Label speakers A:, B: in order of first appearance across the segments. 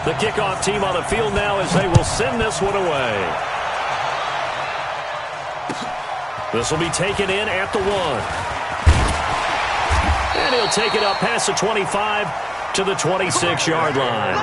A: The kickoff team on the field now as they will send this one away. This will be taken in at the 1. And he'll take it up past the 25 to the 26-yard line.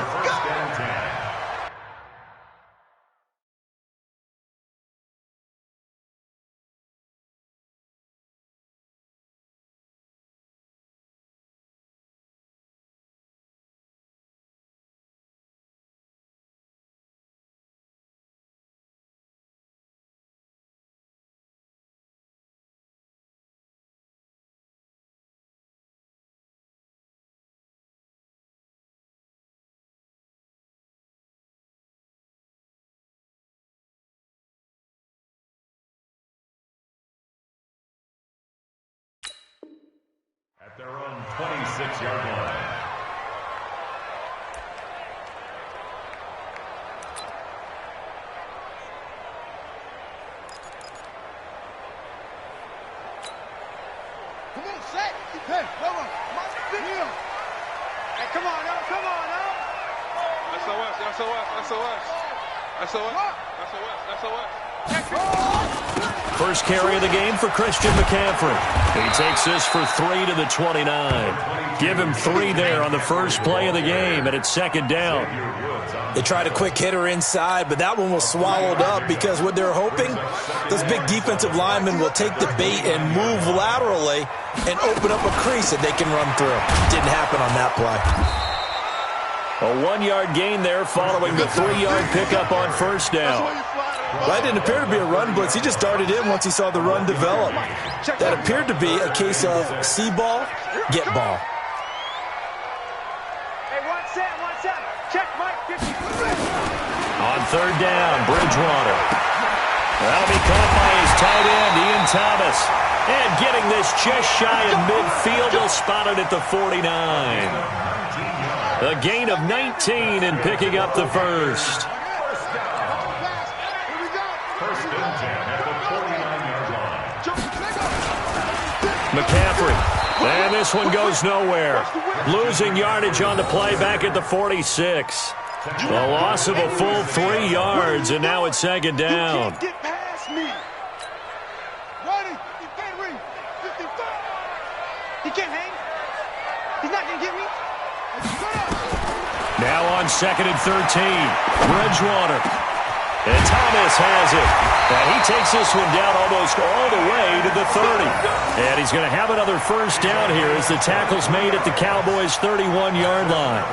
B: At their own 26-yard line.
C: Come on, set. Hey, come on. Hey, come on now. Come on now.
A: First carry of the game for Christian McCaffrey. He takes this for 3 to the 29. Give him 3 there on the first play of the game, and it's second down.
D: They tried a quick hitter inside, but that one was swallowed up because what they're hoping, those big defensive linemen will take the bait and move laterally and open up a crease that they can run through. Didn't happen on that play.
A: A 1-yard gain there following the 3-yard pickup on first down.
D: That didn't appear to be a run blitz. He just darted in once he saw the run develop. That appeared to be a case of see ball, get ball.
C: Hey, one set. Check, Mike. 50.
A: On third down, Bridgewater. That'll be caught by his tight end, Ian Thomas. And getting this just shy of midfield, he'll spot it at the 49. A gain of 19 and picking up the first. McCaffrey, and this one goes nowhere. Losing yardage on the play back at the 46. A loss of a full 3 yards, and now it's second down.
C: Get past me. Ready? You can't read. 55. He can't hang. He's not going to get me.
A: Now on second and 13. Bridgewater. And Thomas has it. And he takes this one down almost all the way to the 30. And he's going to have another first down here as the tackle's made at the Cowboys' 31-yard line.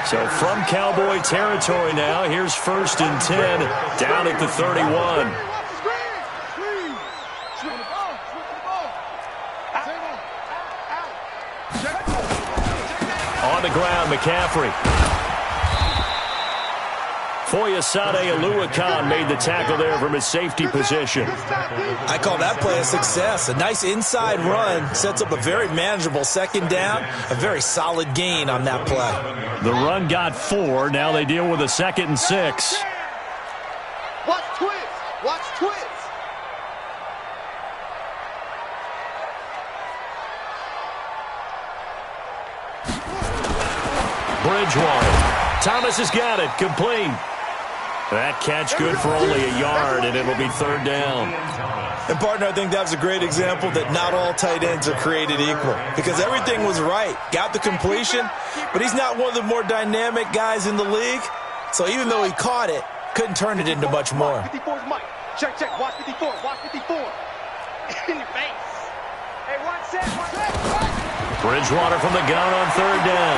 A: So from Cowboy territory now, here's first and 10 down at the 31. On the ground, McCaffrey. Foyesade Oluwakan made the tackle there from his safety position.
D: I call that play a success. A nice inside run sets up a very manageable second down, a very solid gain on that play.
A: The run got 4. Now they deal with a second and 6.
C: Watch twins. Watch twins.
A: Bridgewater. Thomas has got it. Complete. That catch good for only a yard, and it'll be third down.
D: And, partner, I think that was a great example that not all tight ends are created equal because everything was right. Got the completion, but he's not one of the more dynamic guys in the league. So even though he caught it, couldn't turn it into much more.
C: 54's Mike. Check. Watch 54. Watch 54. In your face. Hey, one set.
A: Bridgewater from the gun on third down.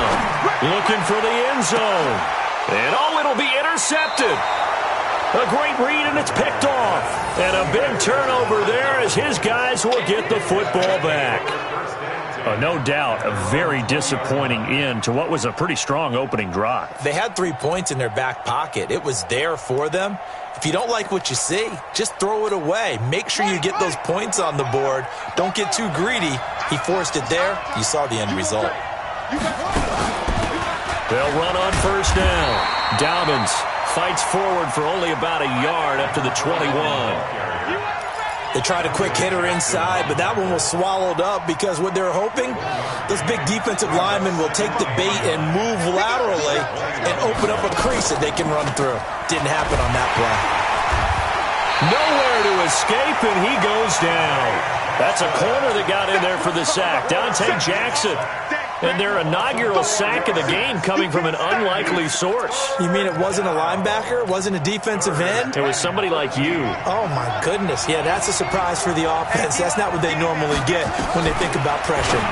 A: Looking for the end zone. And it'll be intercepted. A great read, and it's picked off. And a big turnover there as his guys will get the football back. No doubt a very disappointing end to what was a pretty strong opening drive.
D: They had 3 points in their back pocket. It was there for them. If you don't like what you see, just throw it away. Make sure you get those points on the board. Don't get too greedy. He forced it there. You saw the end result.
A: They'll run on first down. Dobbins fights forward for only about a yard up to the 21.
D: They tried a quick hitter inside, but that one was swallowed up because what they're hoping, Those big defensive linemen will take the bait and move laterally and open up a crease that they can run through. Didn't happen on that play.
A: Nowhere to escape, and he goes down. That's a corner that got in there for the sack. Dante Jackson. And their inaugural sack of the game coming from an unlikely source.
D: You mean it wasn't a linebacker? It wasn't a defensive end?
A: It was somebody like you.
D: Oh, my goodness. Yeah, that's a surprise for the offense. That's not what they normally get when they think about pressure.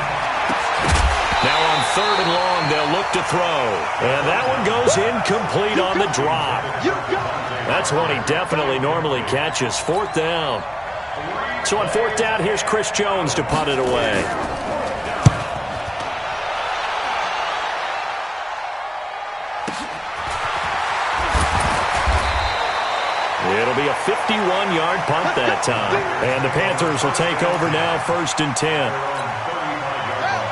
A: Now on 3rd and long, they'll look to throw. And that one goes incomplete on the drop. That's one he definitely normally catches. 4th down. So on 4th down, here's Chris Jones to punt it away. It'll be a 51-yard punt that time. And the Panthers will take over now, 1st and 10.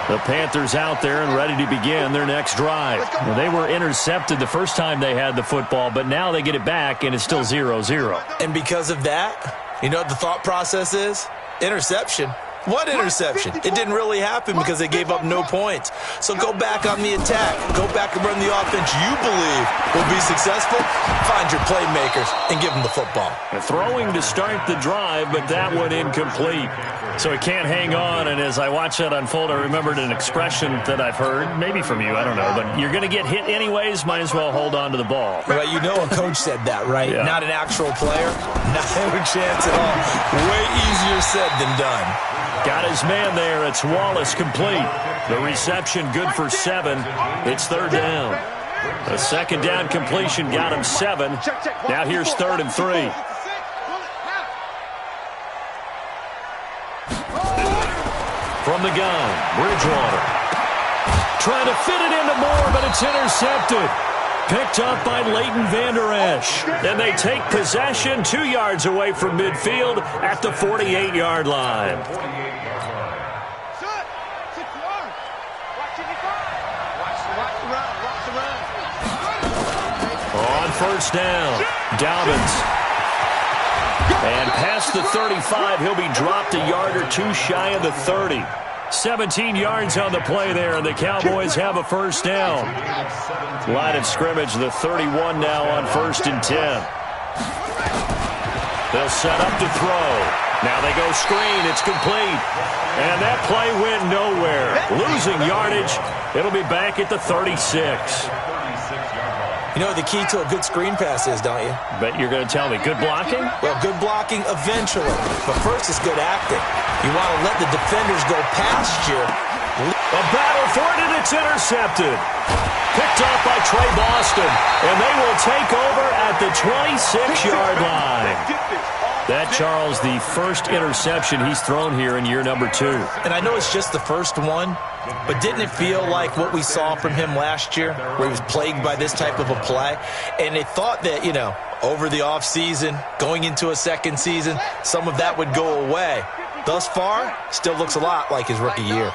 A: The Panthers out there and ready to begin their next drive. Well, they were intercepted the first time they had the football, but now they get it back, and it's still 0-0.
D: And because of that, you know what the thought process is? Interception. What interception? It didn't really happen because they gave up no points. So go back on the attack. Go back and run the offense you believe will be successful. Find your playmakers and give them the football.
A: Throwing to start the drive, but that one incomplete. So he can't hang on, and as I watch that unfold, I remembered an expression that I've heard, maybe from you, I don't know, but you're going to get hit anyways, might as well hold on to the ball.
D: Right, you know a coach said that, right?
A: Yeah.
D: Not an actual player? Not a chance at all. Way easier said than done.
A: Got his man there. It's Wallace complete. The reception good for 7. It's 3rd down. A 2nd down completion got him 7. Now here's 3rd and 3. From the gun, Bridgewater. Trying to fit it into Moore, but it's intercepted. Picked up by Leighton Vander Esch. And they take possession 2 yards away from midfield at the 48-yard line. On 1st down, Dobbins. And past the 35, he'll be dropped a yard or 2 shy of the 30. 17 yards on the play there, and the Cowboys have a 1st down. Line of scrimmage, the 31 now on 1st and 10. They'll set up to throw. Now they go screen. It's complete. And that play went nowhere. Losing yardage. It'll be back at the 36.
D: You know what the key to a good screen pass is, don't you?
A: Bet you're going to tell me. Good blocking?
D: Well, good blocking eventually. But first, it's good acting. You want to let the defenders go past you.
A: A battle for it, and it's intercepted. Picked off by Trey Boston. And they will take over at the 26-yard line. That, Charles, the first interception he's thrown here in year number 2.
D: And I know it's just the first one, but didn't it feel like what we saw from him last year, where he was plagued by this type of a play? And they thought that, you know, over the offseason, going into a second season, some of that would go away. Thus far, still looks a lot like his rookie year.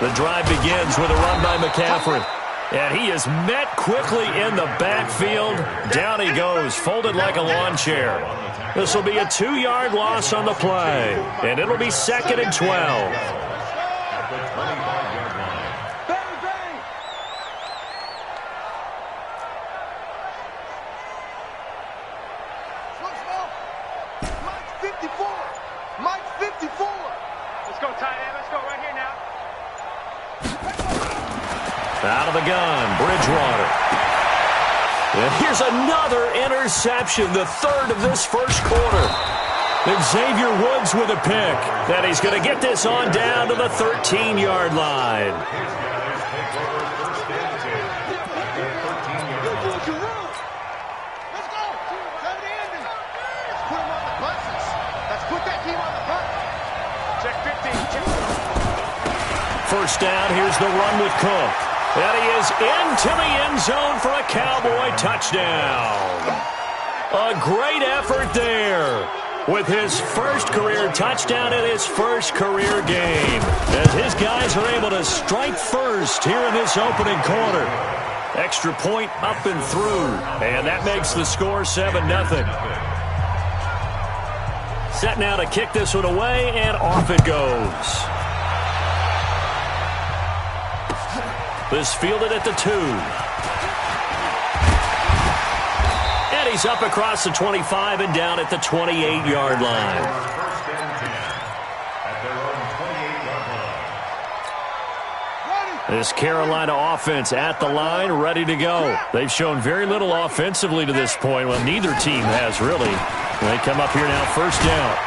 A: The drive begins with a run by McCaffrey. And he is met quickly in the backfield. Down he goes, folded like a lawn chair. This will be a 2-yard loss on the play. And it'll be 2nd and 12. Out of the gun, Bridgewater. And here's another interception, the 3rd of this first quarter. And Xavier Woods with a pick. And he's going to get this on down to the 13-yard line. First down, here's the run with Cook. And he is into the end zone for a Cowboy touchdown. A great effort there with his first career touchdown in his first career game. As his guys are able to strike first here in this opening quarter. Extra point up and through. And that makes the score 7-0. Set now to kick this one away, and off it goes. This fielded at the 2. And he's up across the 25 and down at the 28-yard line.
B: First and 10 at their own 28-yard line.
A: This Carolina offense at the line, ready to go. They've shown very little offensively to this point. Well, neither team has, really. They come up here now, first down.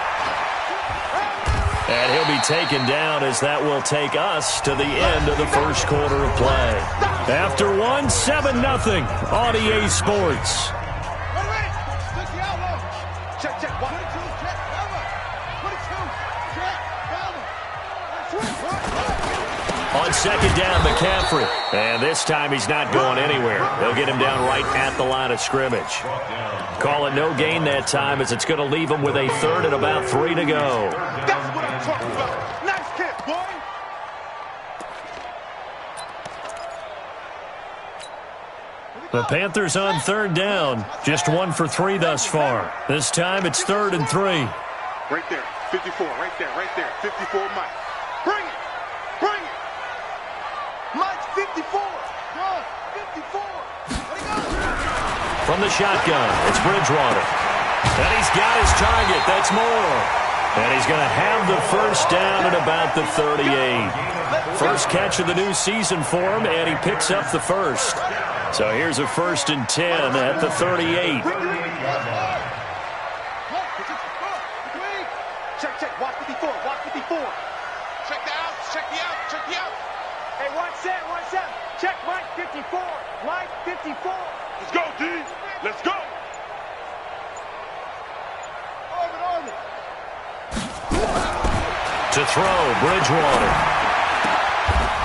A: And he'll be taken down as that will take us to the end of the first quarter of play. After one, 7-0 on EA Sports. On second down, McCaffrey. And this time he's not going anywhere. They'll get him down right at the line of scrimmage. Call it no gain that time as it's going to leave him with a third and about 3 to go.
C: That's what I'm talking about. Nice kick, boy.
A: The Panthers on third down. Just 1 for 3 thus far. This time it's 3rd and 3.
C: Right there. 54. Right there. Right there. 54, Mike. Bring it. Bring it. Mike's 54. Go. 54.
A: From the shotgun, it's Bridgewater. And he's got his target. That's Moore. And he's going to have the first down at about the 38. First catch of the new season for him, and he picks up the first. So here's a 1st and 10 at the 38.
C: Check. Watch 54. Watch 54. Check the out. Check the out. Check the out. Hey, 1-7. Check Mike 54. Mike 54. Let's go, D. Let's go. Orbit.
A: To throw, Bridgewater.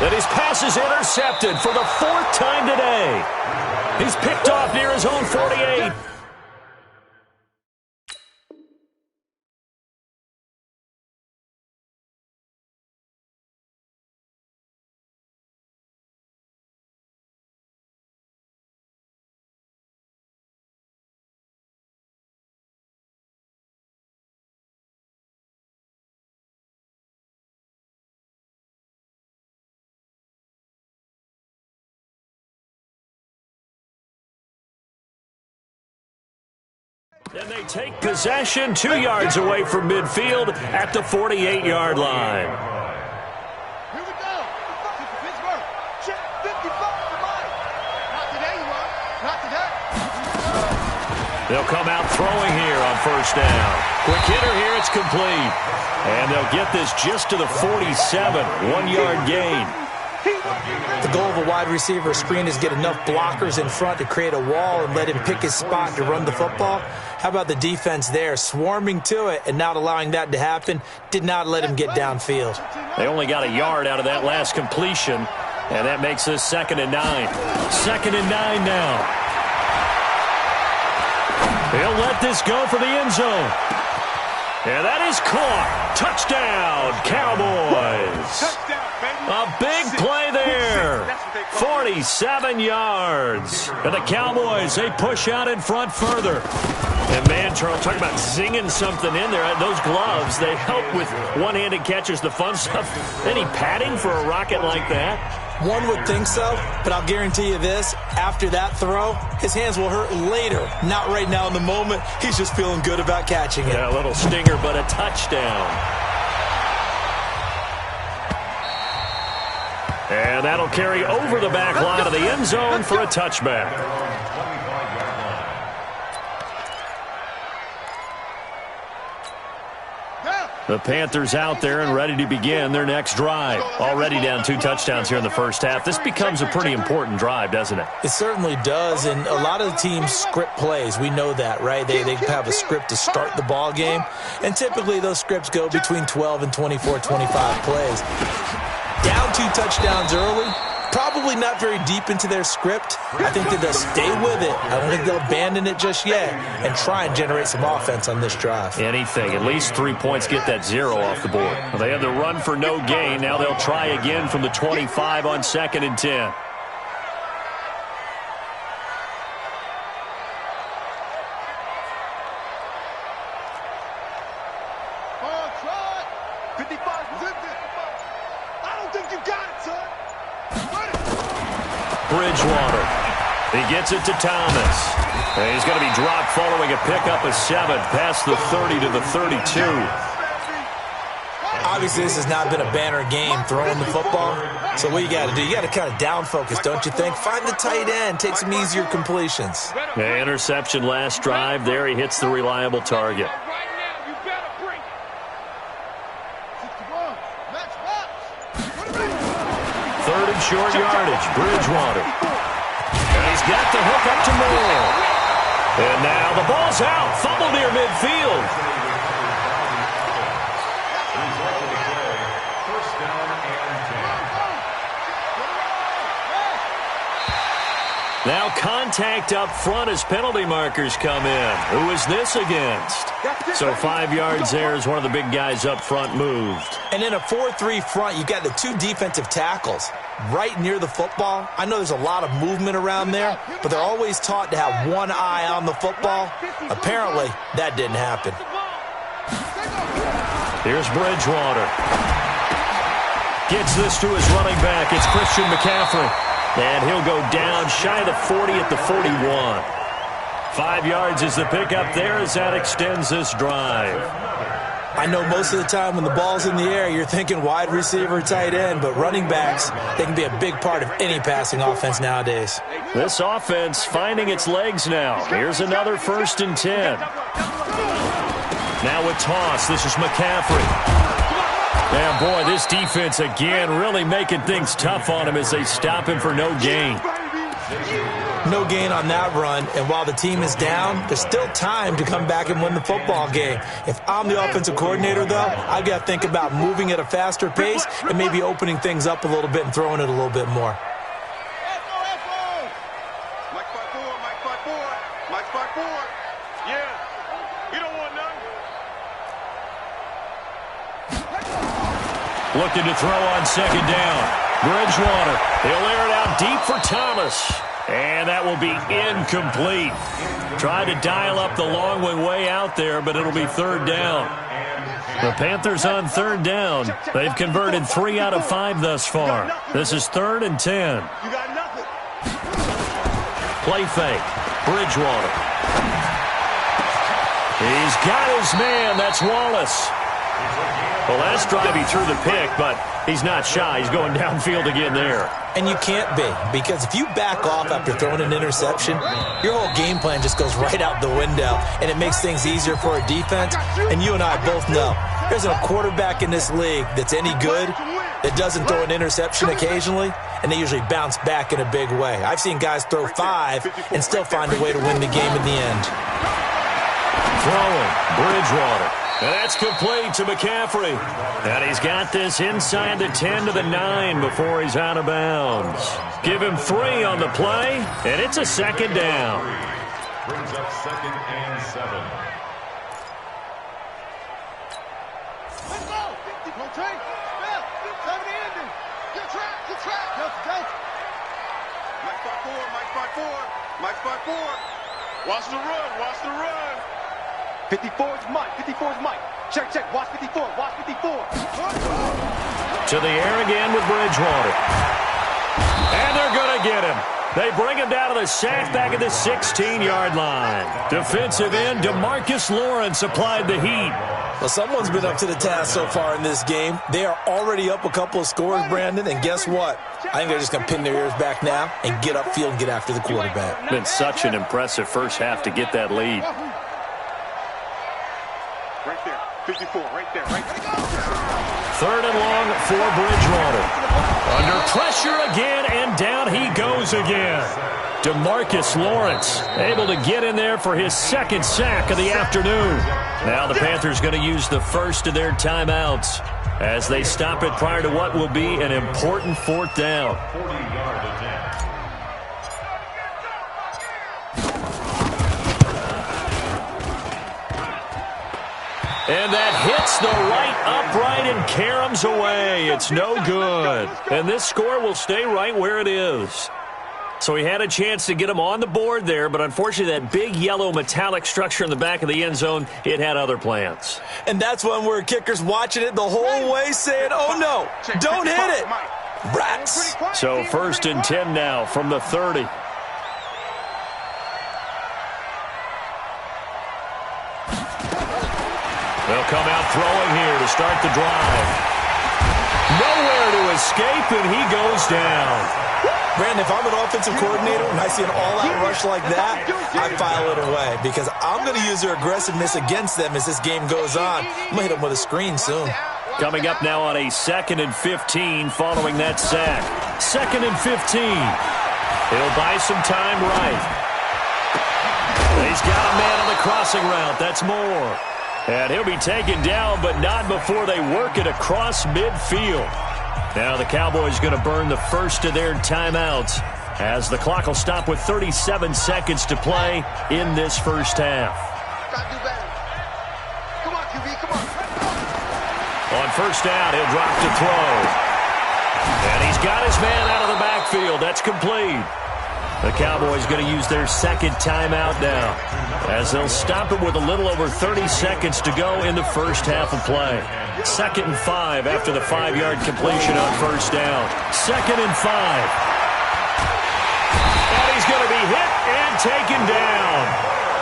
A: And his pass is intercepted for the 4th time today. He's picked off near his own 48. And they take possession 2 yards away from midfield at the 48-yard line.
C: Here we go. Pittsburgh. Check 55 for Mike. Not today, Rob. Not today.
A: They'll come out throwing here on first down. Quick hitter here, it's complete. And they'll get this just to the 47, 1-yard gain.
D: The goal of a wide receiver screen is get enough blockers in front to create a wall and let him pick his spot to run the football. How about the defense there, swarming to it and not allowing that to happen? Did not let him get downfield.
A: They only got a yard out of that last completion, and that makes this 2nd and 9. 2nd and 9 now. He'll let this go for the end zone. And that is caught. Touchdown, Cowboys. A big play there. 47 yards. And the Cowboys, they push out in front further. And man, Charles, talking about zinging something in there. Those gloves, they help with one-handed catches, the fun stuff. Any padding for a rocket like that?
D: One would think so, but I'll guarantee you this. After that throw, his hands will hurt later. Not right now in the moment. He's just feeling good about catching it.
A: Yeah, a little stinger, but a touchdown. And that'll carry over the back line of the end zone for a touchback. The Panthers out there and ready to begin their next drive. Already down 2 touchdowns here in the first half. This becomes a pretty important drive, doesn't it?
D: It certainly does, and a lot of the teams script plays. We know that, right? They have a script to start the ball game, and typically those scripts go between 12 and 24, 25 plays. Down 2 touchdowns early, probably not very deep into their script. I think that they'll stay with it. I don't think they'll abandon it just yet and try and generate some offense on this drive.
A: Anything. At least 3 points, get that 0 off the board. Well, they had the run for no gain. Now they'll try again from the 25 on 2nd and 10. Bridgewater. He gets it to Thomas. And he's going to be dropped following a pickup of 7 past the 30 to the 32.
D: Obviously, this has not been a banner game throwing the football. So what you got to do, you got to kind of down focus, don't you think? Find the tight end, take some easier completions.
A: The interception last drive. There he hits the reliable target. Third and short yardage, Bridgewater. And he's got the hook up to Moore. And now the ball's out. Fumble near midfield. Now contact up front as penalty markers come in. Who is this against? So 5 yards there as one of the big guys up front moved.
D: And in a 4-3 front, you got the 2 defensive tackles right near the football. I know there's a lot of movement around there, but they're always taught to have one eye on the football. Apparently, that didn't happen.
A: Here's Bridgewater. Gets this to his running back. It's Christian McCaffrey. And he'll go down shy of the 40 at the 41. 5 yards is the pickup there as that extends this drive.
D: I know most of the time when the ball's in the air, you're thinking wide receiver, tight end, but running backs, they can be a big part of any passing offense nowadays.
A: This offense finding its legs now. Here's another 1st and 10. Now with toss, this is McCaffrey. And boy, this defense again really making things tough on him as they stop him for no gain.
D: No gain on that run, and while the team is down, there's still time to come back and win the football game. If I'm the offensive coordinator, though, I've got to think about moving at a faster pace and maybe opening things up a little bit and throwing it a little bit more.
C: Mike 5-4. Yeah. You don't want none.
A: Looking to throw on 2nd down. Bridgewater. He'll air it out deep for Thomas. And that will be incomplete. Tried to dial up the long one way out there, but it'll be 3rd down. The Panthers on 3rd down. They've converted 3 out of 5 thus far. This is 3rd and 10.
C: You got nothing.
A: Play fake. Bridgewater. He's got his man. That's Wallace. Well, last drive he threw the pick, but he's not shy. He's going downfield again there.
D: And you can't be, because if you back off after throwing an interception, your whole game plan just goes right out the window, and it makes things easier for a defense. And you and I both know there's a quarterback in this league that's any good that doesn't throw an interception occasionally, and they usually bounce back in a big way. I've seen guys throw 5 and still find a way to win the game in the end.
A: Throwing, Bridgewater. And that's complete to McCaffrey. And he's got this inside the 10 to the 9 before he's out of bounds. Give him 3 on the play, and it's a 2nd down.
B: Brings up 2nd and 7.
C: Let's go. Don't take. Spell. 70 ending. Get track. Get track. Go. Mike 5-4. Mike 5-4. Watch the run. Watch the run. 54 is Mike. 54 is Mike. Check. Watch 54. Watch 54.
A: To the air again with Bridgewater. And they're going to get him. They bring him down to the sack back at the 16-yard line. Defensive end DeMarcus Lawrence applied the heat.
D: Well, someone's been up to the task so far in this game. They are already up a couple of scores, Brandon, and guess what? I think they're just going to pin their ears back now and get upfield and get after the quarterback.
A: Been such an impressive first half to get that lead.
C: Right there. 54. Right there.
A: 3rd and long for Bridgewater. Under pressure again, and down he goes again. DeMarcus Lawrence able to get in there for his 2nd sack of the afternoon. Now the Panthers going to use the first of their timeouts as they stop it prior to what will be an important 4th down.
B: 40-yard attempt.
A: And that hits the right upright and caroms away. It's no good. And this score will stay right where it is. So he had a chance to get him on the board there, but unfortunately that big yellow metallic structure in the back of the end zone, it had other plans.
D: And that's one where kicker's watching it the whole way saying, oh no, don't hit it. Rats.
A: So 1st and 10 now from the 30. They'll come out throwing here to start the drive. Nowhere to escape, and he goes down.
D: Brandon, if I'm an offensive coordinator and I see an all-out rush like that, I file it away because I'm going to use their aggressiveness against them as this game goes on. I'm going to hit them with a screen soon.
A: Coming up now on a 2nd and 15 following that sack. 2nd and 15. He'll buy some time right. He's got a man on the crossing route. That's Moore. And he'll be taken down, but not before they work it across midfield. Now the Cowboys going to burn the first of their timeouts as the clock will stop with 37 seconds to play in this first half.
C: Come on, QB, come on.
A: On 1st down, he'll drop to throw. And he's got his man out of the backfield. That's complete. The Cowboys going to use their 2nd timeout now as they'll stop it with a little over 30 seconds to go in the first half of play. 2nd and 5 after the 5-yard completion on 1st down. 2nd and 5. And he's going to be hit and taken down.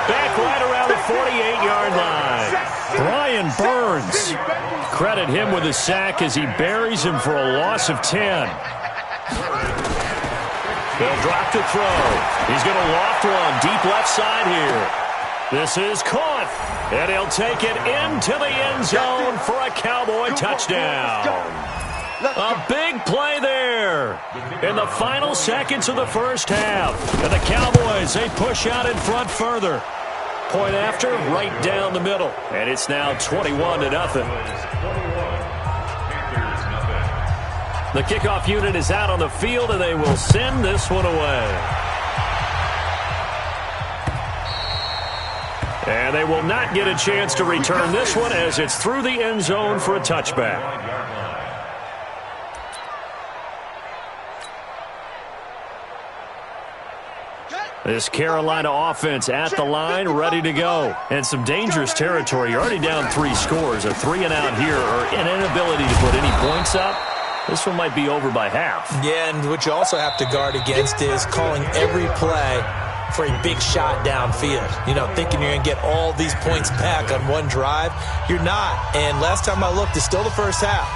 A: Back right around the 48-yard line. Brian Burns. Credit him with a sack as he buries him for a loss of 10. They'll drop to throw. He's going to loft one deep left side here. This is caught, and he'll take it into the end zone for a Cowboy touchdown. A big play there in the final seconds of the first half. And the Cowboys, they push out in front further. Point after, right down the middle. And it's now 21-0. The kickoff unit is out on the field, and they will send this one away. And they will not get a chance to return this one as it's through the end zone for a touchback. This Carolina offense at the line, ready to go. And some dangerous territory. You're already down 3 scores. A 3-and-out here, or an inability to put any points up. This one might be over by half.
D: Yeah, and what you also have to guard against is calling every play for a big shot downfield. You know, thinking you're going to get all these points back on one drive. You're not. And last time I looked, it's still the first half.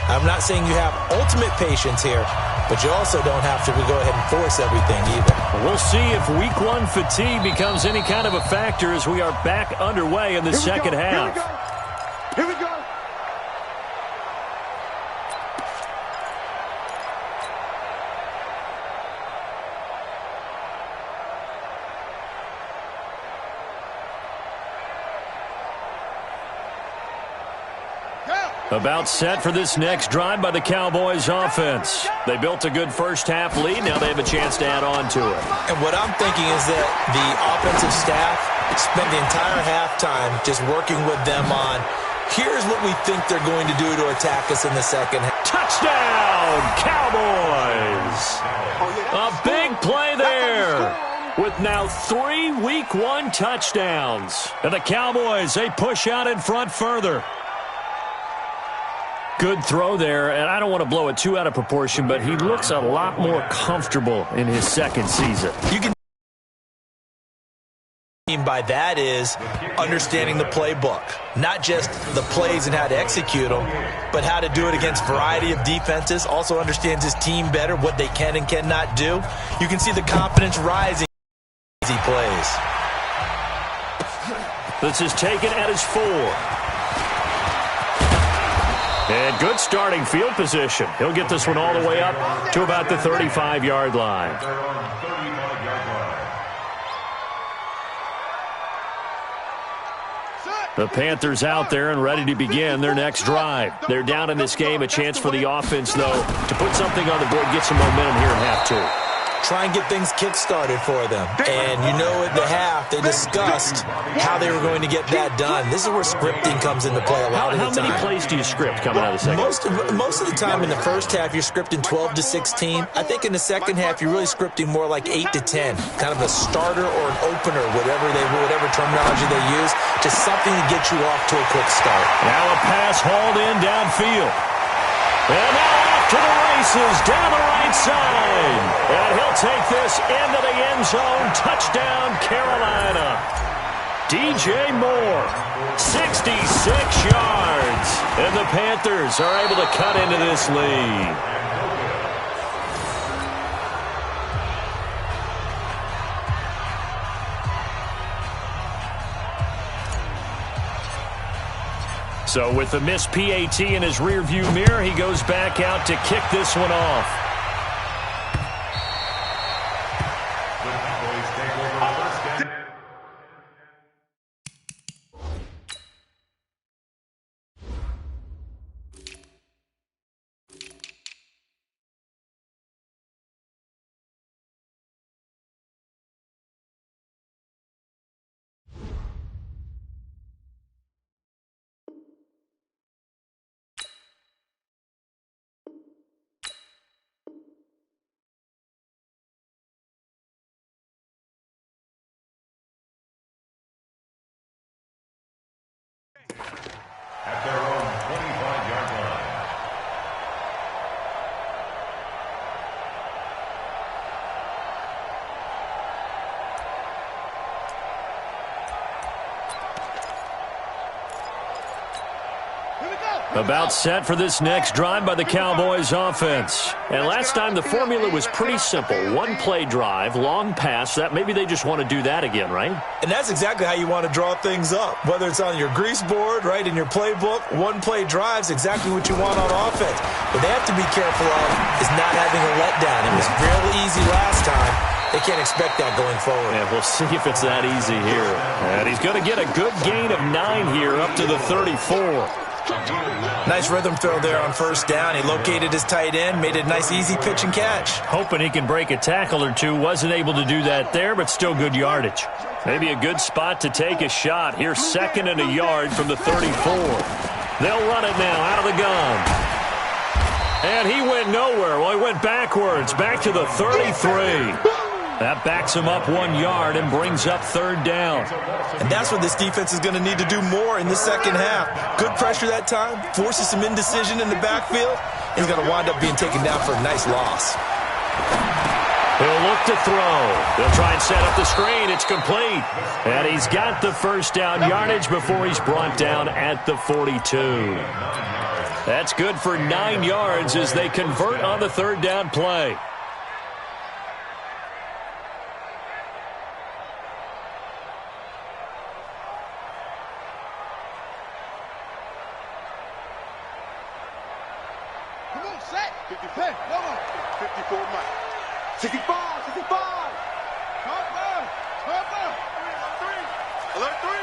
D: I'm not saying you have ultimate patience here, but you also don't have to go ahead and force everything either.
A: We'll see if week 1 fatigue becomes any kind of a factor as we are back underway in the second half.
C: Here we go.
A: About set for this next drive by the Cowboys offense. They built a good first half lead. Now they have a chance to add on to it.
D: And what I'm thinking is that the offensive staff spent the entire halftime just working with them on, here's what we think they're going to do to attack us in the second half.
A: Touchdown, Cowboys! A big play there with now 3 week 1 touchdowns. And the Cowboys, they push out in front further. Good throw there, and I don't want to blow it too out of proportion, but he looks a lot more comfortable in his second season.
D: You can mean by that is understanding the playbook, not just the plays and how to execute them, but how to do it against a variety of defenses. Also understands his team better, what they can and cannot do. You can see the confidence rising as he plays.
A: This is taken at his 4. And good starting field position. He'll get this one all the way up to about the 35-yard line. The Panthers out there and ready to begin their next drive. They're down in this game. A chance for the offense, though, to put something on the board, get some momentum here in half 2.
D: Try and get things kick-started for them. And you know at the half, they discussed how they were going to get that done. This is where scripting comes into play a lot of the time.
A: How many plays do you script coming out of the second?
D: Most of the time in the first half, you're scripting 12 to 16. I think in the second half, you're really scripting more like 8 to 10. Kind of a starter or an opener, whatever terminology they use. Just something to get you off to a quick start.
A: Now a pass hauled in downfield. And now off to the races down the right side. And he'll take this into the end zone. Touchdown, Carolina. DJ Moore, 66 yards. And the Panthers are able to cut into this lead. So with the missed PAT in his rearview mirror, he goes back out to kick this one off.
B: The Cowboys take over first down. At their own 25-yard line.
A: About set for this next drive by the Cowboys offense. And last time the formula was pretty simple. One-play drive, long pass. That maybe they just want to do that again, right?
D: And that's exactly how you want to draw things up. Whether it's on your grease board, right, in your playbook, one-play drive's exactly what you want on offense. What they have to be careful of is not having a letdown. It was real easy last time. They can't expect that going forward.
A: Yeah, we'll see if it's that easy here. And he's going to get a good gain of 9 here up to the 34.
D: Nice rhythm throw there on first down. He located his tight end, made it a nice easy pitch and catch.
A: Hoping he can break a tackle or two. Wasn't able to do that there, but still good yardage. Maybe a good spot to take a shot. Here's 2nd and a yard from the 34. They'll run it now out of the gun. And he went nowhere. Well, he went backwards, back to the 33. That backs him up 1 yard and brings up 3rd down.
D: And that's what this defense is going to need to do more in the second half. Good pressure that time, forces some indecision in the backfield. He's going to wind up being taken down for a nice loss.
A: He'll look to throw. They'll try and set up the screen. It's complete. And he's got the first down yardage before he's brought down at the 42. That's good for 9 yards as they convert on the 3rd down play.
C: Come on, set. 50, 10, come on. 54, Mike. 65, 65. Cover. Alert 3.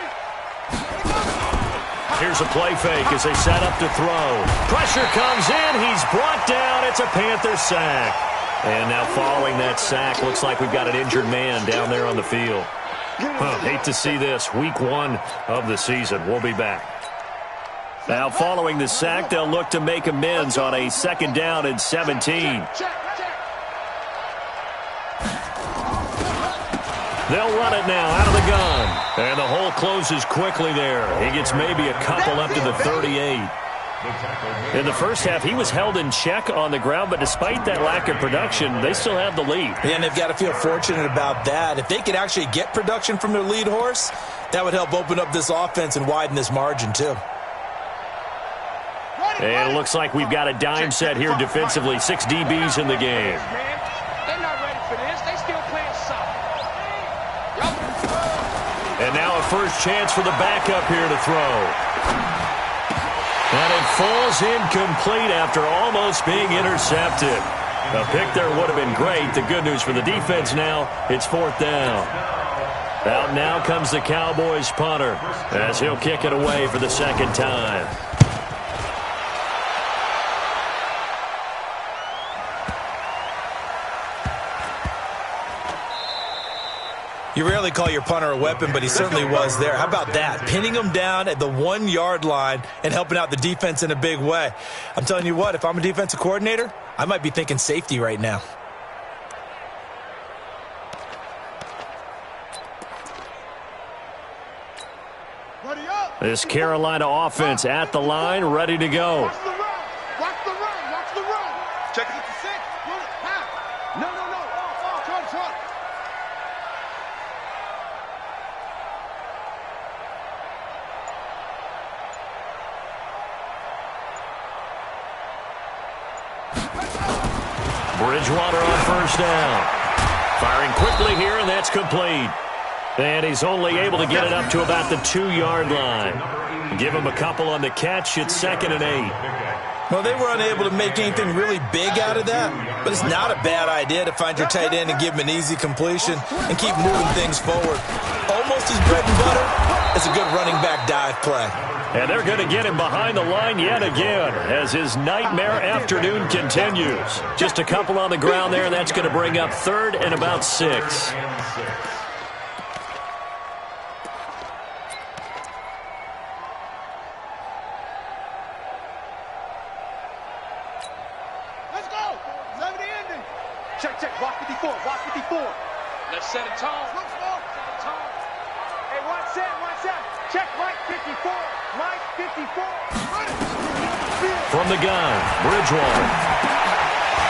A: Here's a play fake as they set up to throw. Pressure comes in. He's brought down. It's a Panther sack. And now following that sack, looks like we've got an injured man down there on the field. Hate to see this. Week 1 of the season. We'll be back. Now following the sack, they'll look to make amends on a 2nd down and 17. They'll run it now out of the gun. And the hole closes quickly there. He gets maybe a couple up to the 38. In the first half, he was held in check on the ground, but despite that lack of production, they still have the lead.
D: And they've got to feel fortunate about that. If they could actually get production from their lead horse, that would help open up this offense and widen this margin too.
A: And it looks like we've got a dime set here defensively. 6 DBs in the game.
E: They're not ready for this. They still playing soft.
A: And now a first chance for the backup here to throw. And it falls incomplete after almost being intercepted. A pick there would have been great. The good news for the defense now, it's 4th down. Out now comes the Cowboys punter as he'll kick it away for the 2nd time.
D: You rarely call your punter a weapon, but he certainly was there. How about that? Pinning him down at the 1 yard line and helping out the defense in a big way. I'm telling you what, if I'm a defensive coordinator, I might be thinking safety right now.
A: This Carolina offense at the line, ready to go.
C: Watch the run. Watch the run. Watch No. Try.
A: Bridgewater on first down. Firing quickly here, and that's complete. And he's only able to get it up to about the 2-yard line. Give him a couple on the catch. It's 2nd and 8.
D: Well, they were unable to make anything really big out of that, but it's not a bad idea to find your tight end and give him an easy completion and keep moving things forward. Almost as bread and butter as a good running back dive play.
A: And they're going to get him behind the line yet again as his nightmare afternoon continues. Just a couple on the ground there, and that's going to bring up 3rd and about 6.
C: Let's go. 7 ending.
E: Check. Block 54. Let's set a tone.
C: Look small.
E: Set a tone. Hey, watch that. Check Mike 54. Mike 54.
A: From the gun, Bridgewater.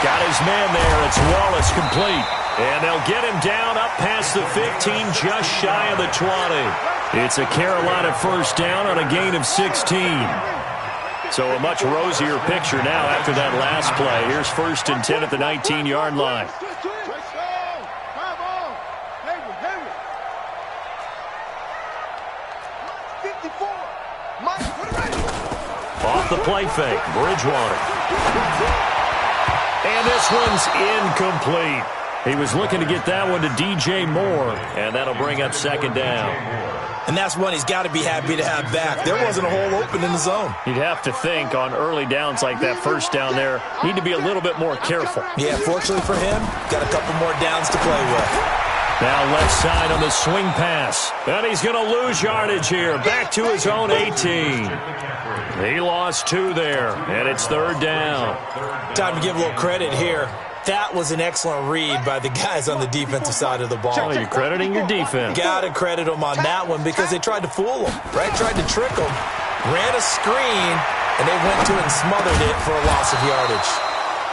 A: Got his man there. It's Wallace complete. And they'll get him down up past the 15, just shy of the 20. It's a Carolina first down on a gain of 16. So a much rosier picture now after that last play. Here's 1st and 10 at the 19-yard line. Off the play fake, Bridgewater. And this one's incomplete. He was looking to get that one to DJ Moore, and that'll bring up 2nd down.
D: And that's one he's got to be happy to have back. There wasn't a hole open in the zone.
A: You'd have to think on early downs like that first down there, need to be a little bit more careful.
D: Yeah, fortunately for him, got a couple more downs to play with.
A: Now left side on the swing pass. And he's going to lose yardage here. Back to his own 18. He lost 2 there, and it's 3rd down.
D: Time to give a little credit here. That was an excellent read by the guys on the defensive side of the ball.
A: Oh, you're crediting your defense.
D: Got to credit them on that one because they tried to fool him, right? Tried to trick him. Ran a screen, and they went to it and smothered it for a loss of yardage.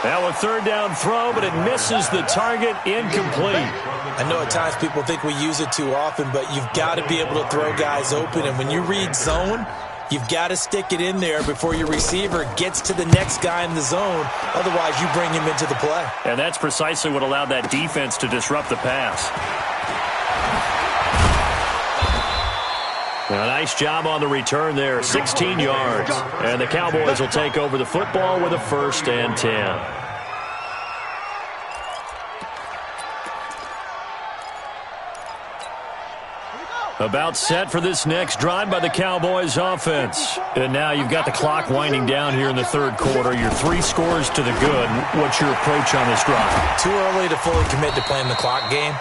A: Now a 3rd down throw, but it misses the target, incomplete.
D: I know at times people think we use it too often, but you've got to be able to throw guys open. And when you read zone, you've got to stick it in there before your receiver gets to the next guy in the zone. Otherwise, you bring him into the play.
A: And that's precisely what allowed that defense to disrupt the pass. A nice job on the return there, 16 yards. And the Cowboys will take over the football with a 1st and 10. About set for this next drive by the Cowboys offense. And now you've got the clock winding down here in the 3rd quarter. You're 3 scores to the good. What's your approach on this drive?
D: Too early to fully commit to playing the clock game.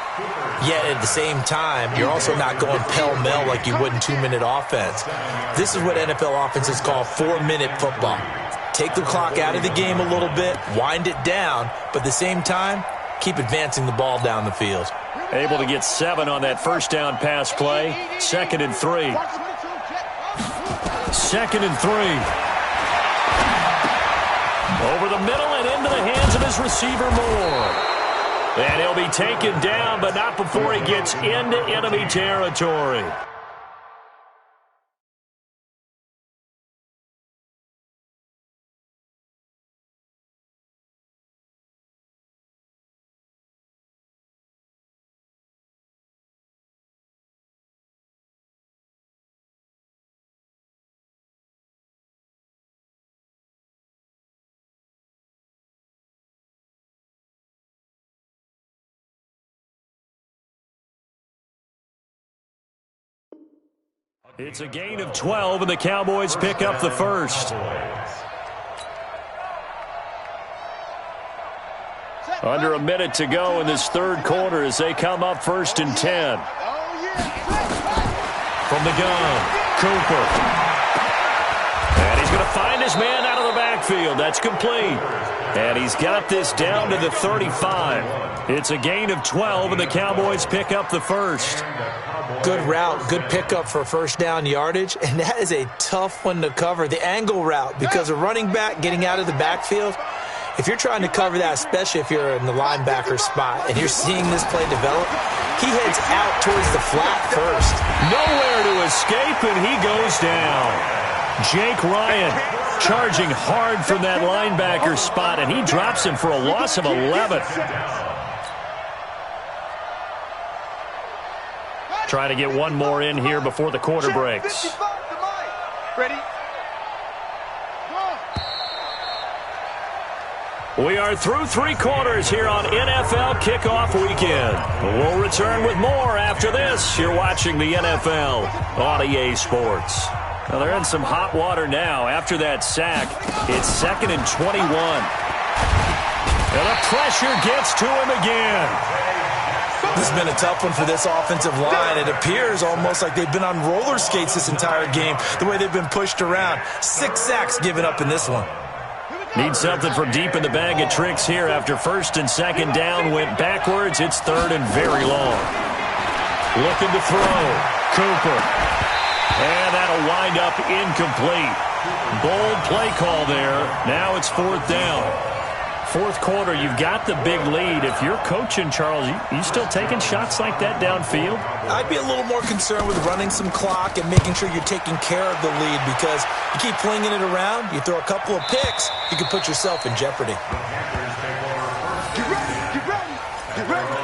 D: Yet at the same time, you're also not going pell-mell like you would in 2-minute offense. This is what NFL offenses call 4-minute football. Take the clock out of the game a little bit, wind it down, but at the same time, keep advancing the ball down the field.
A: Able to get 7 on that first down pass play. 2nd and 3. 2nd and 3. Over the middle and into the hands of his receiver Moore. And he'll be taken down, but not before he gets into enemy territory. It's a gain of 12, and the Cowboys pick up the 1st. Under a minute to go in this 3rd quarter as they come up 1st and 10. From the gun, Cooper. And he's going to find his man out of the backfield. That's complete. And he's got this down to the 35. It's a gain of 12, and the Cowboys pick up the 1st.
D: Good route, good pickup for 1st down yardage, and that is a tough one to cover, the angle route, because a running back getting out of the backfield, If you're trying to cover that, especially if you're in the linebacker spot and you're seeing this play develop, he heads out towards the flat first.
A: Nowhere to escape, and he goes down. Jake Ryan charging hard from that linebacker spot, and he drops him for a loss of 11. Trying to get one more in here before the quarter breaks.
E: Ready?
A: We are through 3 quarters here on NFL Kickoff Weekend. We'll return with more after this. You're watching the NFL on EA Sports. Well, they're in some hot water now. After that sack, it's 2nd and 21. And the pressure gets to him again.
D: This has been a tough one for this offensive line. It appears almost like they've been on roller skates this entire game, the way they've been pushed around. 6 sacks given up in this one.
A: Need something from deep in the bag of tricks here after 1st and 2nd down went backwards. It's 3rd and very long. Looking to throw. Cooper. And that'll wind up incomplete. Bold play call there. Now it's 4th down. 4th quarter, you've got the big lead. If you're coaching, Charles, you still taking shots like that downfield?
D: I'd be a little more concerned with running some clock and making sure you're taking care of the lead, because you keep flinging it around, you throw a couple of picks, you can put yourself in jeopardy.
C: Get ready, get ready, get ready.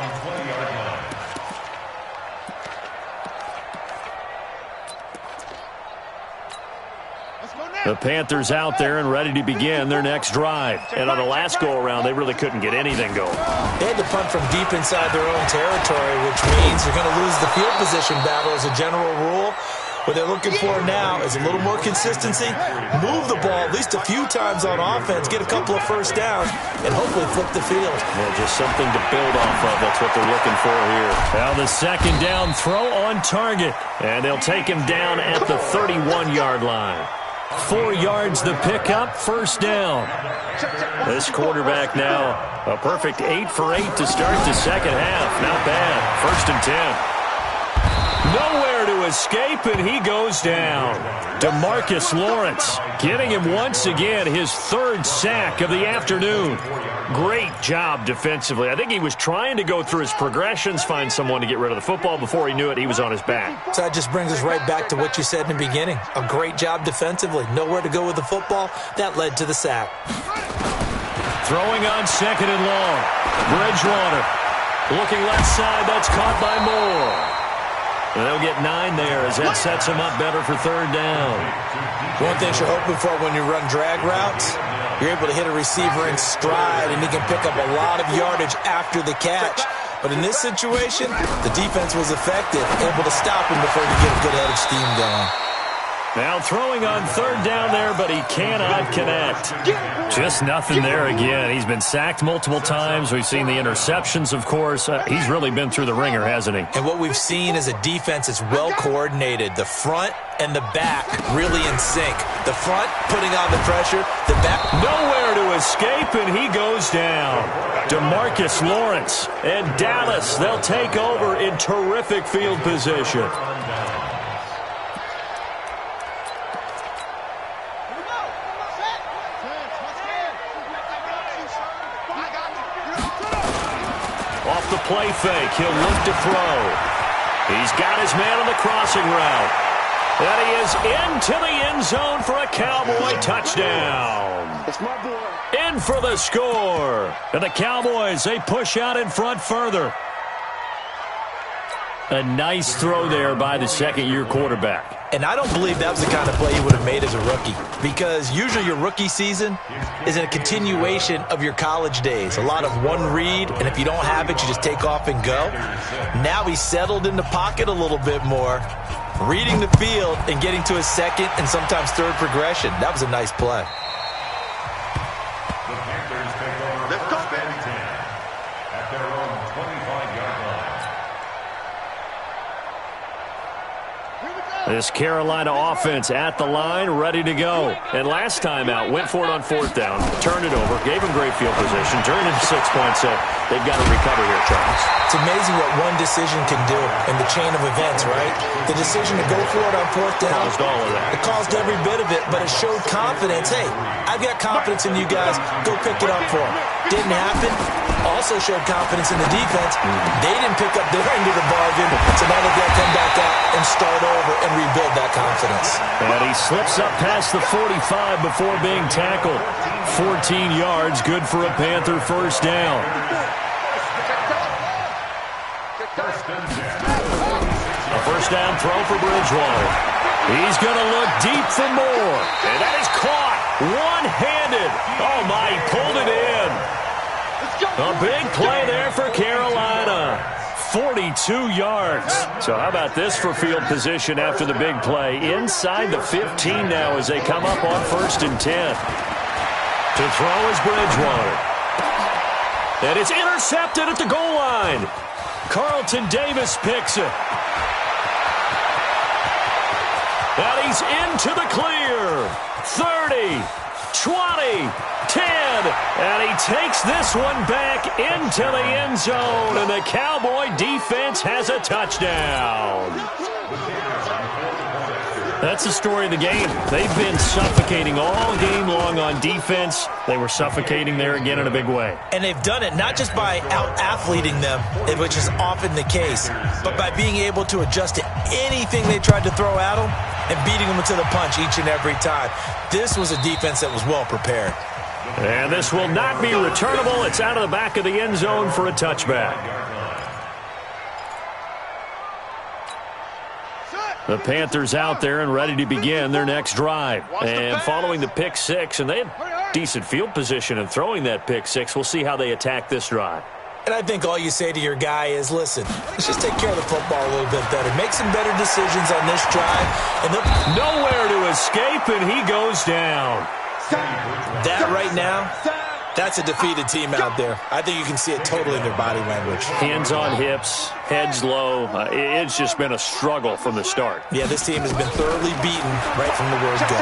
A: The Panthers out there and ready to begin their next drive. And on the last go-around, they really couldn't get anything going.
D: They had to punt from deep inside their own territory, which means you're going to lose the field position battle as a general rule. What they're looking for now is a little more consistency, move the ball at least a few times on offense, get a couple of first downs, and hopefully flip the field.
A: Yeah, just something to build off of. That's what they're looking for here. Now the 2nd down throw on target, and they'll take him down at the 31-yard line. 4 yards the pickup, 1st down. This quarterback now a perfect 8 for 8 to start the 2nd half. Not bad. 1st and 10. Nowhere to escape, and he goes down. DeMarcus Lawrence getting him once again his 3rd sack of the afternoon. Great job defensively. I think he was trying to go through his progressions, find someone to get rid of the football. Before he knew it, he was on his back.
D: So that just brings us right back to what you said in the beginning. A great job defensively. Nowhere to go with the football. That led to the sack.
A: Throwing on 2nd and long. Bridgewater looking left side. That's caught by Moore. And they'll get 9 there as that sets him up better for 3rd down.
D: One thing you're hoping for when you run drag routes, you're able to hit a receiver in stride, and he can pick up a lot of yardage after the catch. But in this situation, the defense was effective, able to stop him before you get a good head of steam going.
A: Now throwing on 3rd down there, but he cannot connect. Just nothing there again. He's been sacked multiple times. We've seen the interceptions, of course. He's really been through the ringer, hasn't he?
D: And what we've seen is a defense that's well coordinated. The front and the back really in sync. The front putting on the pressure, the back.
A: Nowhere to escape, and he goes down. DeMarcus Lawrence and Dallas, they'll take over in terrific field position. Off the play fake, he'll look to throw. He's got his man on the crossing route. And he is into the end zone for a Cowboy touchdown.
C: It's my boy.
A: In for the score. And the Cowboys, they push out in front further. A nice throw there by the 2nd-year quarterback.
D: And I don't believe that was the kind of play he would have made as a rookie, because usually your rookie season is a continuation of your college days. A lot of one read, and if you don't have it, you just take off and go. Now he's settled in the pocket a little bit more, reading the field and getting to his 2nd and sometimes 3rd progression. That was a nice play.
C: Let's go, baby.
B: At their own 25-yard line.
A: This Carolina offense at the line, ready to go. And last time out, went for it on 4th down, turned it over, gave him great field position, turned it into 6 points. So They've got to recover here, Charles.
D: It's amazing what one decision can do in the chain of events, right? The decision to go for it on fourth down.
A: Caused all of that.
D: It caused every bit of it, but it showed confidence. Hey, I've got confidence in you guys. Go pick it up for them. Didn't happen. Also showed confidence in the defense. They didn't pick up their end of the bargain, so now they've got to come back out and start over and rebuild that confidence.
A: And he slips up past the 45 before being tackled. 14 yards, good for a Panther first down. A first down throw for Bridgewater. He's going to look deep for more. And that is caught one-handed. Oh, my, he pulled it in. A big play there for Carolina. 42 yards. So how about this for field position after the big play? Inside the 15 now as they come up on 1st and 10. To throw is Bridgewater. And it's intercepted at the goal line. Carlton Davis picks it. And he's into the clear. 30, 20, 10. And he takes this one back into the end zone. And the Cowboy defense has a touchdown. That's the story of the game. They've been suffocating all game long on defense. They were suffocating there again in a big way.
D: And they've done it not just by out-athleting them, which is often the case, but by being able to adjust to anything they tried to throw at them and beating them to the punch each and every time. This was a defense that was well prepared.
A: And this will not be returnable. It's out of the back of the end zone for a touchback. The Panthers out there and ready to begin their next drive. And following the pick six, and they had decent field position in throwing that pick six. We'll see how they attack this drive.
D: And I think all you say to your guy is, listen, let's just take care of the football a little bit better. Make some better decisions on this drive. And
A: nowhere to escape, and he goes down.
D: That right now, that's a defeated team out there. I think you can see it totally in their body language.
A: Hands on hips, heads low. It's just been a struggle from the start.
D: Yeah, this team has been thoroughly beaten right from the word go.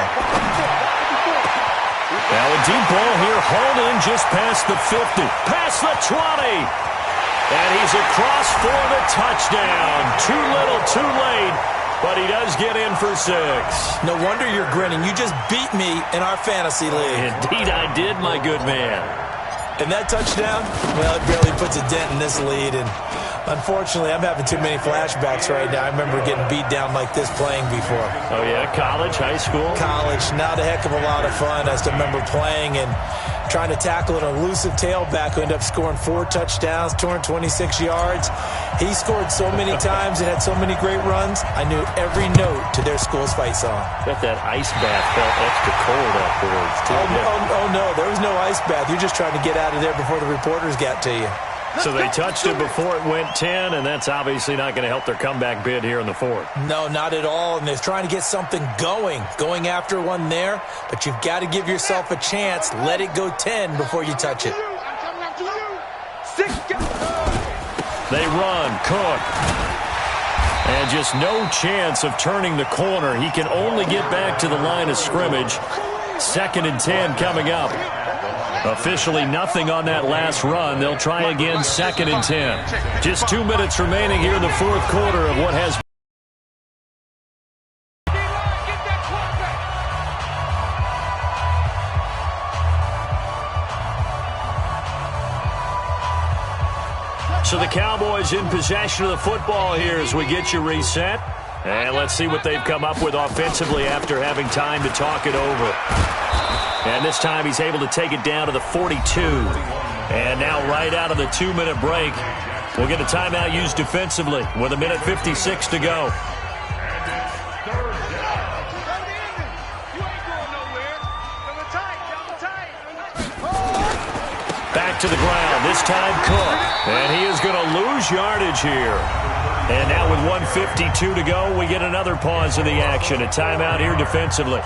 A: Now a deep ball here, hauled in just past the 50, past the 20. And he's across for the touchdown. Too little, too late. But he does get in for 6.
D: No wonder you're grinning. You just beat me in our fantasy league.
A: Indeed I did, my good man.
D: And that touchdown, well, it barely puts a dent in this lead. And unfortunately, I'm having too many flashbacks right now. I remember getting beat down like this playing before.
A: Oh, yeah? College, high school?
D: College. Not a heck of a lot of fun. I just remember playing and trying to tackle an elusive tailback who ended up scoring 4 touchdowns, 226 yards. He scored so many times and had so many great runs, I knew every note to their school's fight song.
A: Bet that ice bath felt extra cold afterwards, too.
D: Oh, no, there was no ice bath. You're just trying to get out of there before the reporters got to you.
A: So they touched it before it went 10, and that's obviously not going to help their comeback bid here in the 4th.
D: No, not at all, and they're trying to get something going after one there, but you've got to give yourself a chance. Let it go 10 before you touch it.
A: They run, Cook. And just no chance of turning the corner. He can only get back to the line of scrimmage. 2nd and 10 coming up. Officially nothing on that last run. They'll try again 2nd and 10. Just 2 minutes remaining here in the 4th quarter of what has So the Cowboys in possession of the football here as we get you reset. And let's see what they've come up with offensively after having time to talk it over. And this time he's able to take it down to the 42. And now right out of the 2-minute break, we'll get a timeout used defensively with 1:56 to go. Back to the ground, this time Cook. And he is going to lose yardage here. And now with 1:52 to go, we get another pause in the action. A timeout here defensively.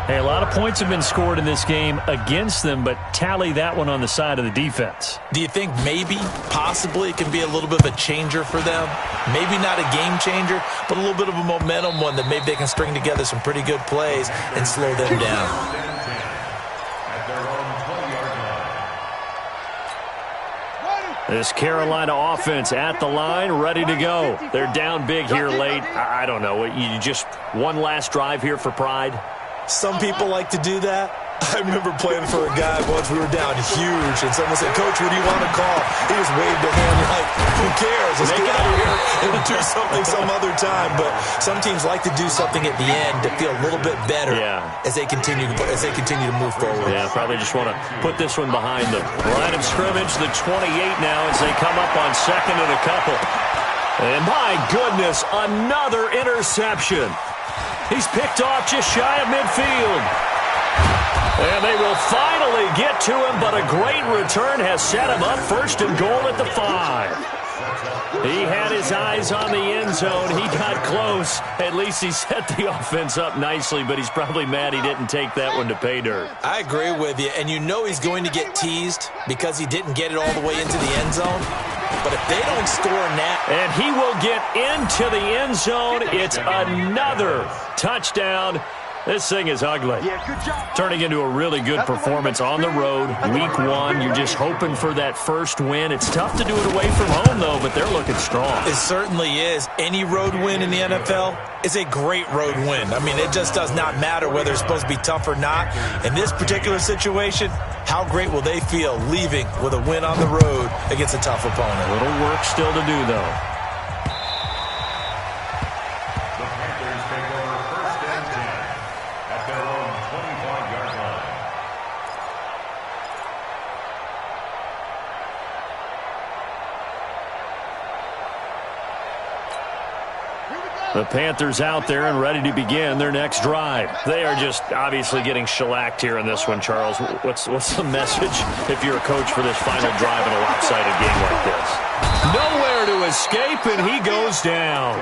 A: Hey, a lot of points have been scored in this game against them, but tally that one on the side of the defense.
D: Do you think maybe, possibly, it can be a little bit of a changer for them? Maybe not a game changer, but a little bit of a momentum one that maybe they can string together some pretty good plays and slow them down.
A: This Carolina offense at the line, ready to go. They're down big here late. I don't know. You just one last drive here for pride?
D: Some people like to do that. I remember playing for a guy once. We were down huge, and someone said, "Coach, what do you want to call?" He just waved a hand like, "Who cares? Let's get out of here and do something some other time." But some teams like to do something at the end to feel a little bit better as they continue to move forward.
A: Yeah, probably just want to put this one behind them. Line of scrimmage, the 28 now as they come up on second and a couple. And my goodness, another interception. He's picked off just shy of midfield. And they will finally get to him, but a great return has set him up first and goal at the 5. He had his eyes on the end zone. He got close. At least he set the offense up nicely, but he's probably mad he didn't take that one to pay dirt.
D: I agree with you, and you know he's going to get teased because he didn't get it all the way into the end zone. But if they don't score now...
A: And he will get into the end zone. It's another touchdown. This thing is ugly. Turning into a really good performance on the road. Week 1, you're just hoping for that first win. It's tough to do it away from home, though, but they're looking strong.
D: It certainly is. Any road win in the NFL is a great road win. I mean, it just does not matter whether it's supposed to be tough or not. In this particular situation, how great will they feel leaving with a win on the road against a tough opponent?
A: A little work still to do, though. The Panthers out there and ready to begin their next drive. They are just obviously getting shellacked here in this one, Charles. What's the message if you're a coach for this final drive in a lopsided game like this? Nowhere to escape, and he goes down.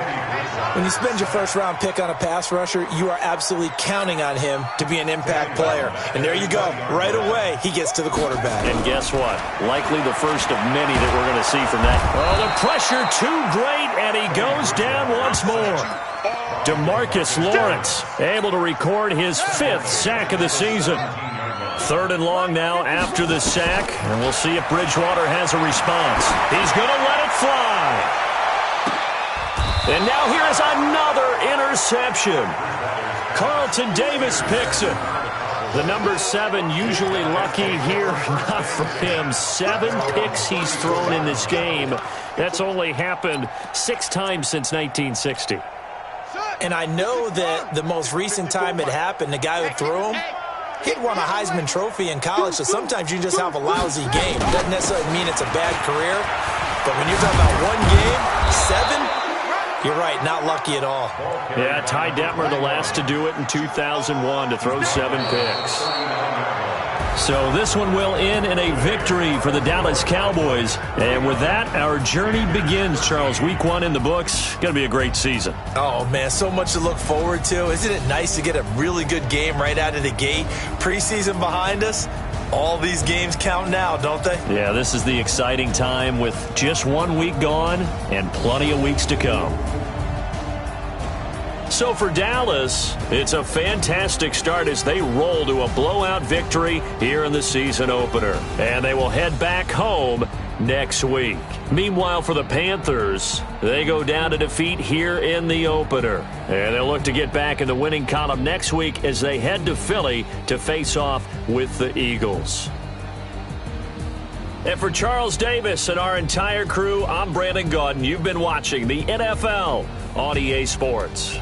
D: When you spend your first-round pick on a pass rusher, you are absolutely counting on him to be an impact player. And there you go. Right away, he gets to the quarterback.
A: And guess what? Likely the first of many that we're going to see from that. Oh, the pressure too great, and he goes down once more. DeMarcus Lawrence able to record his 5th sack of the season. 3rd and long now after the sack, and we'll see if Bridgewater has a response. He's going to let it fly. And now here is another interception. Carlton Davis picks it. The number 7 usually lucky here, not for him. 7 picks he's thrown in this game. That's only happened 6 times since 1960.
D: And I know that the most recent time it happened, the guy who threw him, he'd won a Heisman Trophy in college, so sometimes you just have a lousy game. Doesn't necessarily mean it's a bad career, but when you're talking about one game, 7, you're right, not lucky at all.
A: Yeah, Ty Detmer, the last to do it in 2001, to throw 7 picks. So this one will end in a victory for the Dallas Cowboys. And with that, our journey begins, Charles. Week 1 in the books. Going to be a great season.
D: Oh, man, so much to look forward to. Isn't it nice to get a really good game right out of the gate? Preseason behind us. All these games count now, don't they?
A: Yeah, this is the exciting time with just 1 week gone and plenty of weeks to come. So for Dallas, it's a fantastic start as they roll to a blowout victory here in the season opener. And they will head back home next week. Meanwhile, for the Panthers, they go down to defeat here in the opener. And they'll look to get back in the winning column next week as they head to Philly to face off with the Eagles. And for Charles Davis and our entire crew, I'm Brandon Gaudin. You've been watching the NFL on EA Sports.